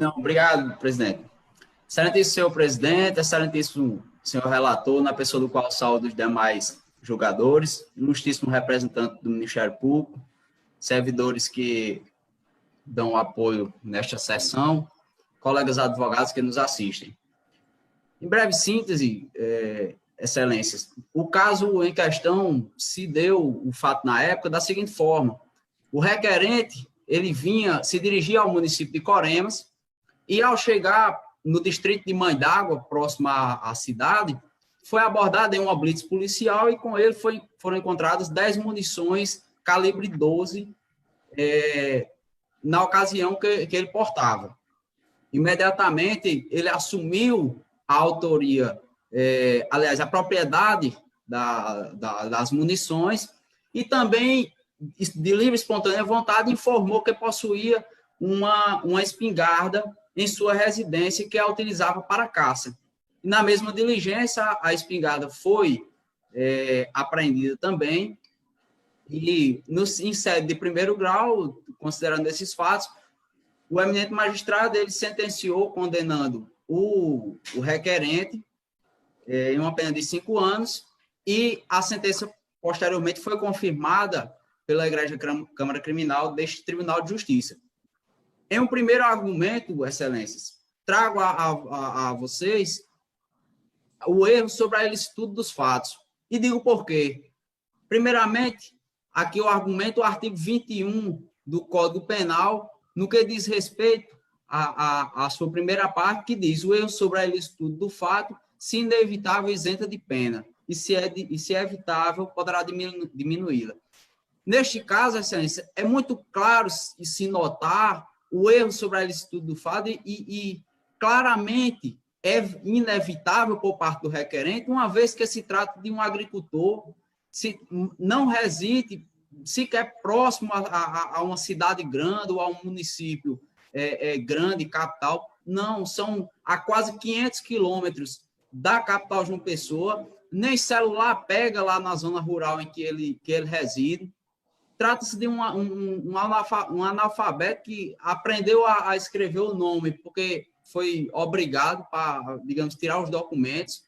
Não, obrigado, presidente. Excelentíssimo senhor presidente, excelentíssimo senhor relator, na pessoa do qual saúdo os demais julgadores, ilustríssimo representante do Ministério Público, servidores que dão apoio nesta sessão, colegas advogados que nos assistem. Em breve síntese, excelências, o caso em questão se deu, o fato na época, da seguinte forma: o requerente, ele se dirigia ao município de Coremas, e ao chegar no distrito de Mãe d'Água, próximo à cidade, foi abordado em uma blitz policial e com ele foram encontradas 10 munições calibre 12 na ocasião que ele portava. Imediatamente, ele assumiu a autoria, aliás, a propriedade das munições e também, de livre e espontânea vontade, informou que possuía uma espingarda em sua residência que a utilizava para caça. E na mesma diligência, a espingarda foi apreendida também, e em sede de primeiro grau, considerando esses fatos, o eminente magistrado ele sentenciou condenando o requerente em uma pena de 5 anos, e a sentença posteriormente foi confirmada pela Igreja Câmara Criminal deste Tribunal de Justiça. Em um primeiro argumento, excelências, trago a vocês o erro sobre a ilicitude dos fatos. E digo por quê. Primeiramente, aqui eu argumento o artigo 21 do Código Penal, no que diz respeito à sua primeira parte, que diz: o erro sobre a ilicitude do fato, se inevitável, isenta de pena, e se é evitável, poderá diminuí-la. Neste caso, excelência, é muito claro se notar o erro sobre a ilicitude do fato e claramente é inevitável por parte do requerente, uma vez que se trata de um agricultor, se não reside sequer próximo a uma cidade grande ou a um município grande, capital. Não, são a quase 500 quilômetros da capital João Pessoa, nem celular pega lá na zona rural em que ele reside. Trata-se de um analfabeto que aprendeu a escrever o nome, porque foi obrigado para, digamos, tirar os documentos.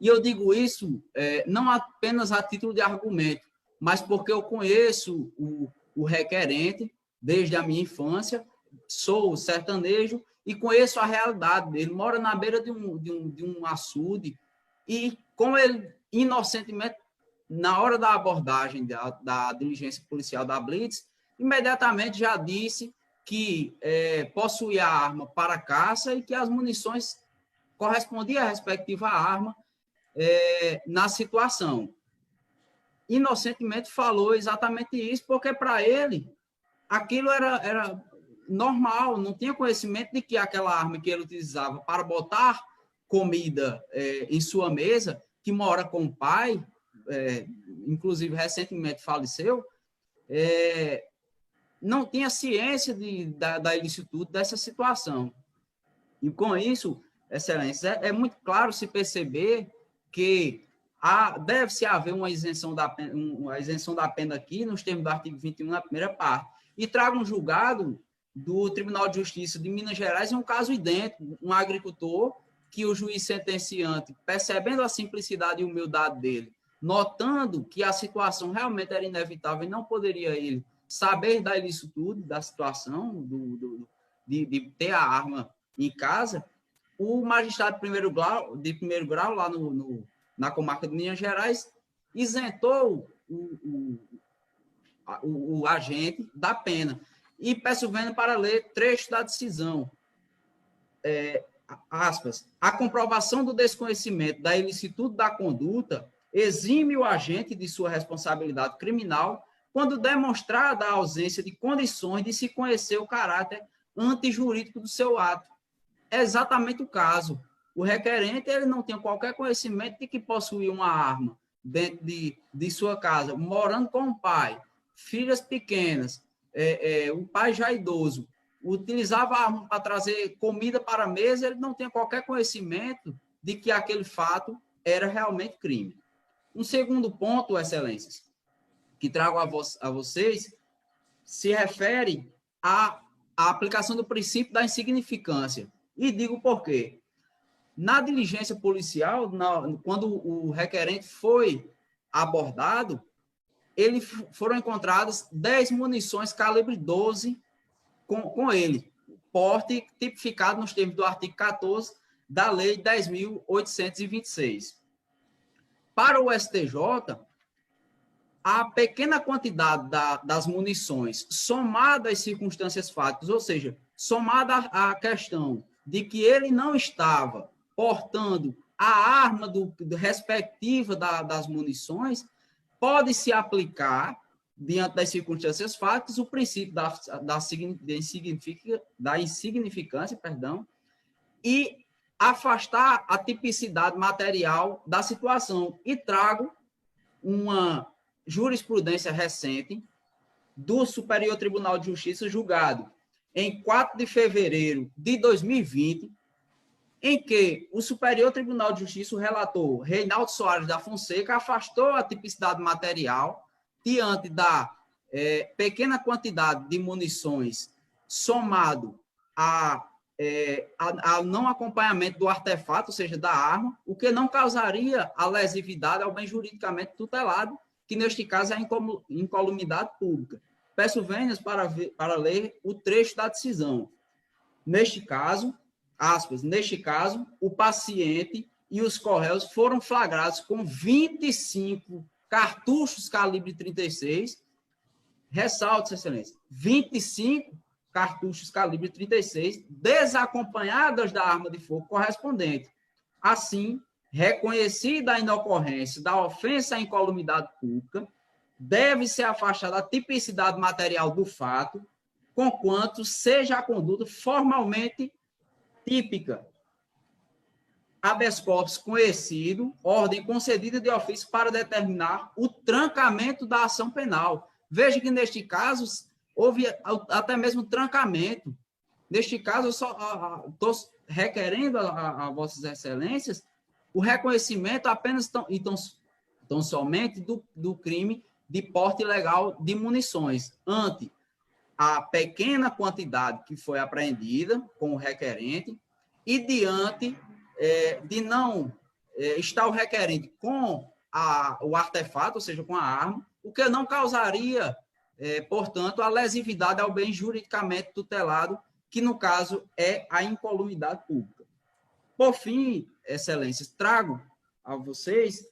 E eu digo isso não apenas a título de argumento, mas porque eu conheço o requerente desde a minha infância, sou sertanejo e conheço a realidade dele. Mora na beira de um açude e, como ele inocentemente, na hora da abordagem da diligência policial da Blitz, imediatamente já disse que possuía a arma para caça e que as munições correspondiam à respectiva arma na situação. Inocentemente falou exatamente isso, porque para ele aquilo era normal, não tinha conhecimento de que aquela arma que ele utilizava para botar comida em sua mesa, que mora com o pai, inclusive recentemente faleceu, não tinha ciência da ilicitude dessa situação. E com isso, excelência, é muito claro se perceber que deve-se haver uma isenção da pena aqui, nos termos do artigo 21, na primeira parte. E trago um julgado do Tribunal de Justiça de Minas Gerais em um caso idêntico, um agricultor que o juiz sentenciante, percebendo a simplicidade e humildade dele, notando que a situação realmente era inevitável e não poderia ele saber da ilicitude da situação, de ter a arma em casa, o magistrado de primeiro grau lá na comarca de Minas Gerais, isentou o agente da pena. E peço vênia para ler trecho da decisão. Aspas, a comprovação do desconhecimento da ilicitude da conduta exime o agente de sua responsabilidade criminal quando demonstrada a ausência de condições de se conhecer o caráter antijurídico do seu ato. É exatamente o caso. O requerente ele não tem qualquer conhecimento de que possuía uma arma dentro de sua casa, morando com o pai, filhas pequenas, o pai já idoso, utilizava a arma para trazer comida para a mesa, ele não tem qualquer conhecimento de que aquele fato era realmente crime. Um segundo ponto, excelências, que trago a vocês, se refere à a aplicação do princípio da insignificância. E digo por quê. Na diligência policial, quando o requerente foi abordado, foram encontradas 10 munições calibre 12 com ele, porte tipificado nos termos do artigo 14 da Lei 10.826. Para o STJ, a pequena quantidade das munições, somada às circunstâncias fáticas, ou seja, somada à questão de que ele não estava portando a arma respectiva das munições, pode-se aplicar, diante das circunstâncias fáticas, o princípio da insignificância, e afastar a tipicidade material da situação. E trago uma jurisprudência recente do Superior Tribunal de Justiça, julgado em 4 de fevereiro de 2020, em que o Superior Tribunal de Justiça, o relator Reinaldo Soares da Fonseca, afastou a tipicidade material diante da pequena quantidade de munições somado a não acompanhamento do artefato, ou seja, da arma, o que não causaria a lesividade ao bem juridicamente tutelado, que neste caso é a incolumidade pública. Peço vênias para ler o trecho da decisão. Neste caso, aspas, neste caso, o paciente e os correios foram flagrados com 25 cartuchos calibre 36, ressalto, excelência, 25 cartuchos calibre 36, desacompanhadas da arma de fogo correspondente. Assim, reconhecida a inocorrência da ofensa à incolumidade pública, deve ser afastada a tipicidade material do fato, conquanto seja a conduta formalmente típica. Habeas corpus conhecido, ordem concedida de ofício para determinar o trancamento da ação penal. Veja que, neste caso, houve até mesmo trancamento. Neste caso, eu só estou requerendo a vossas excelências o reconhecimento apenas tão somente do crime de porte ilegal de munições, ante a pequena quantidade que foi apreendida com o requerente e diante de não estar o requerente com o artefato, ou seja, com a arma, o que não causaria, portanto, a lesividade ao bem juridicamente tutelado, que no caso é a incolumidade pública. Por fim, excelências, trago a vocês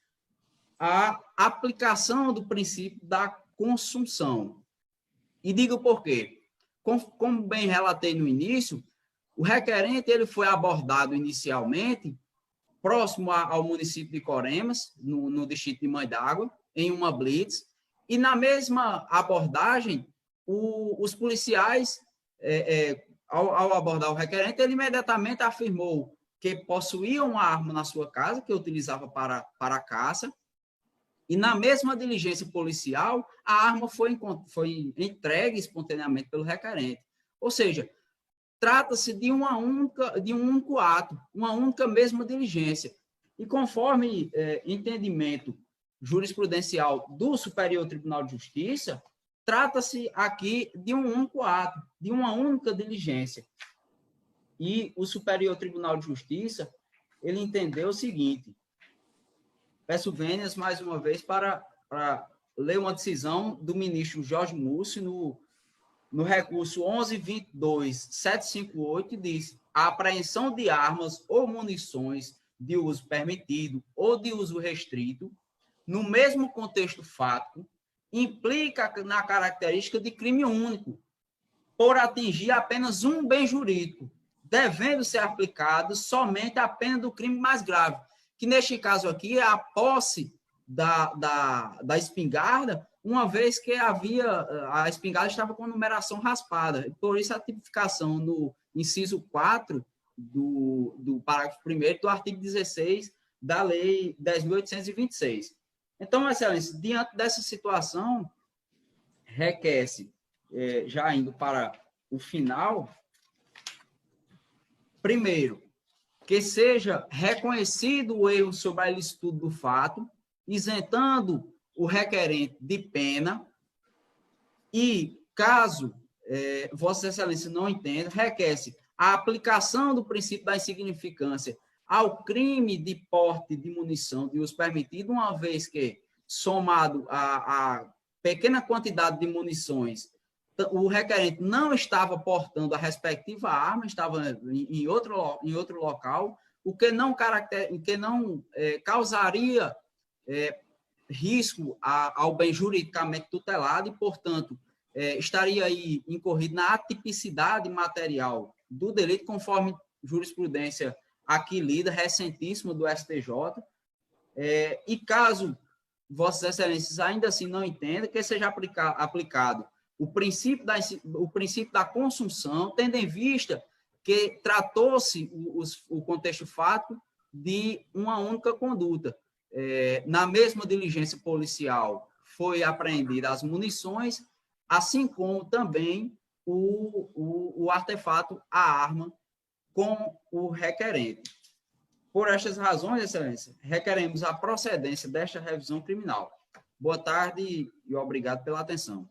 a aplicação do princípio da consunção. E digo por quê. Como bem relatei no início, o requerente ele foi abordado inicialmente próximo ao município de Coremas, no distrito de Mãe d'Água, em uma blitz, e na mesma abordagem, os policiais, ao abordar o requerente, ele imediatamente afirmou que possuía uma arma na sua casa, que utilizava para caça, e na mesma diligência policial, a arma foi entregue espontaneamente pelo requerente. Ou seja, trata-se de um único ato, uma única mesma diligência. E conforme entendimento jurisprudencial do Superior Tribunal de Justiça, trata-se aqui de um único ato, de uma única diligência. E o Superior Tribunal de Justiça, ele entendeu o seguinte: peço vênias mais uma vez para ler uma decisão do ministro Jorge Múcio no recurso 11.22.758, diz: a apreensão de armas ou munições de uso permitido ou de uso restrito, no mesmo contexto fático, implica na característica de crime único, por atingir apenas um bem jurídico, devendo ser aplicado somente a pena do crime mais grave, que neste caso aqui é a posse da espingarda, uma vez que a espingarda estava com numeração raspada. Por isso, a tipificação no inciso 4 do parágrafo 1º do artigo 16 da Lei 10.826. Então, excelência, diante dessa situação, requer-se, já indo para o final, primeiro, que seja reconhecido o erro sobre a ilicitude do fato, isentando o requerente de pena, e, caso Vossa Excelência não entende, requer-se a aplicação do princípio da insignificância ao crime de porte de munição de uso permitido, uma vez que, somado a pequena quantidade de munições, o requerente não estava portando a respectiva arma, estava em outro local, o que não causaria risco ao bem juridicamente tutelado e, portanto, estaria aí incorrido na atipicidade material do delito, conforme jurisprudência aqui lida, recentíssima do STJ, e caso Vossas Excelências ainda assim não entendam, que seja aplicado o princípio da consunção, tendo em vista que tratou-se o contexto fático de uma única conduta. Na mesma diligência policial foi apreendida as munições, assim como também o artefato, a arma, com o requerente. Por estas razões, Excelência, requeremos a procedência desta revisão criminal. Boa tarde e obrigado pela atenção.